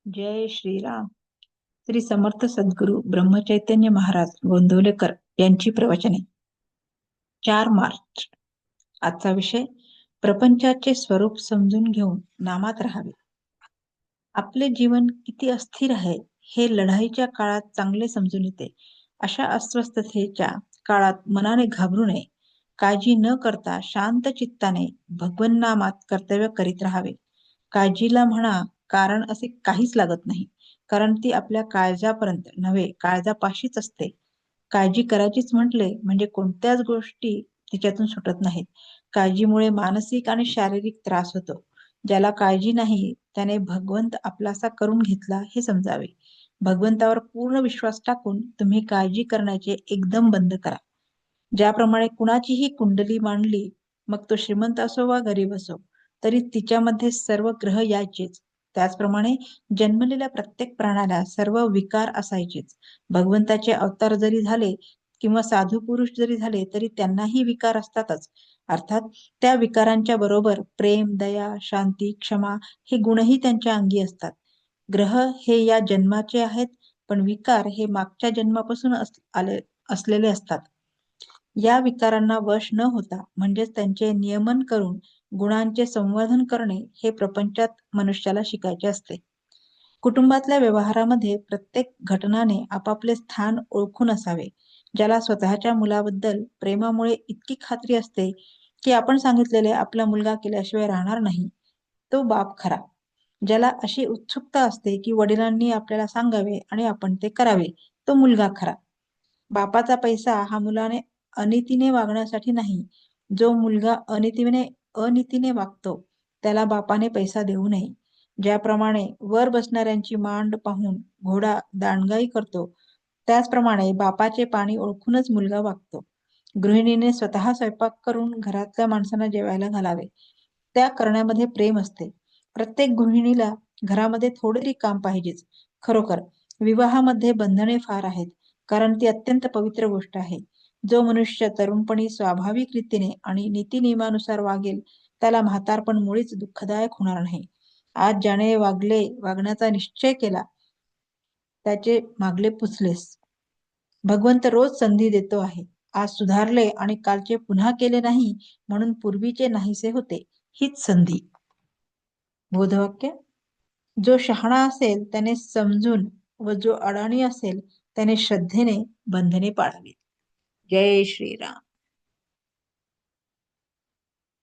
जय श्रीराम. श्री समर्थ सद्गुरू ब्रह्मचैतन्य महाराज गोंदवलेकर यांची प्रवचने. 4 मार्च. आजचा विषय: प्रपंचाचे स्वरूप समजून घेऊन नामात राहावे. आपले जीवन किती अस्थिर आहे हे लढाईच्या काळात चांगले समजून येते. अशा अस्वस्थतेच्या काळात मनाने घाबरू नये. काळजी न करता शांत चित्ताने भगवन नामात कर्तव्य करीत राहावे. काळजीला म्हणा कारण असे काहीच लागत नाही, कारण ती आपल्या काळजापर्यंत नव्हे काळजापाशीच असते. काळजी करायचीच म्हटले म्हणजे कोणत्याच गोष्टी तिच्यातून सुटत नाहीत. काळजीमुळे मानसिक आणि शारीरिक त्रास होतो. ज्याला काळजी नाही त्याने भगवंत आपलासा करून घेतला हे समजावे. भगवंतावर पूर्ण विश्वास टाकून तुम्ही काळजी करण्याचे एकदम बंद करा. ज्याप्रमाणे कुणाचीही कुंडली मांडली, मग तो श्रीमंत असो वा गरीब असो, तरी तिच्यामध्ये सर्व ग्रह यायचेच. त्याचप्रमाणे जन्मलेल्या प्रत्येक प्राण्याला सर्व विकार असायचेच. भगवंताचे अवतार जरी झाले किंवा साधू पुरुष जरी झाले तरी त्यांनाही विकार असतातच. अर्थात त्या विकारांच्या बरोबर प्रेम, दया, शांती, क्षमा हे गुणही त्यांच्या अंगी असतात. ग्रह हे या जन्माचे आहेत, पण विकार हे मागच्या जन्मापासून असलेले असतात. या विकारांना वश न होता म्हणजेच त्यांचे नियमन करून गुणांचे संवर्धन करणे हे प्रपंचात मनुष्याला शिकायचे असते. कुटुंबातल्या व्यवहारामध्ये प्रत्येक घटनाने आपापले स्थान ओळखून असावे. ज्याला स्वतःच्या मुलाबद्दल प्रेमामुळे इतकी खात्री असते की आपण सांगितलेले आपला मुलगा केल्याशिवाय राहणार नाही, तो बाप खरा. ज्याला अशी उत्सुकता असते की वडिलांनी आपल्याला सांगावे आणि आपण ते करावे, तो मुलगा खरा. बापाचा पैसा हा मुलाने अनितीने वागण्यासाठी नाही. जो मुलगा अनितीने वागतो त्याला बापाने पैसा देऊ नये. ज्याप्रमाणे वर बसणाऱ्यांची मांड पाहून घोडा दांडगाई करतो, त्याचप्रमाणे बापाचे पाणी ओळखूनच मुलगा वागतो. गृहिणीने स्वतः स्वयंपाक करून घरातल्या माणसांना जेवायला घालावे. त्या करण्यामध्ये प्रेम असते. प्रत्येक गृहिणीला घरामध्ये थोडेतरी काम पाहिजेच. खरोखर विवाहामध्ये बंधने फार आहेत, कारण ती अत्यंत पवित्र गोष्ट आहे. जो मनुष्य तरुणपणी स्वाभाविक रीतीने आणि नीतिनियमानुसार वागेल त्याला म्हातारपण मुळीच दुःखदायक होणार नाही. आज ज्याने वागण्याचा निश्चय केला त्याचे मागले पुचलेस. भगवंत रोज संधी देतो आहे. आज सुधारले आणि कालचे पुन्हा केले नाही म्हणून पूर्वीचे नाहीसे होते. हीच संधी. बोधवाक्य: जो शहाणा असेल त्याने समजून व जो अडाणी असेल त्याने श्रद्धेने बंधने पाळावी. जय श्रीराम.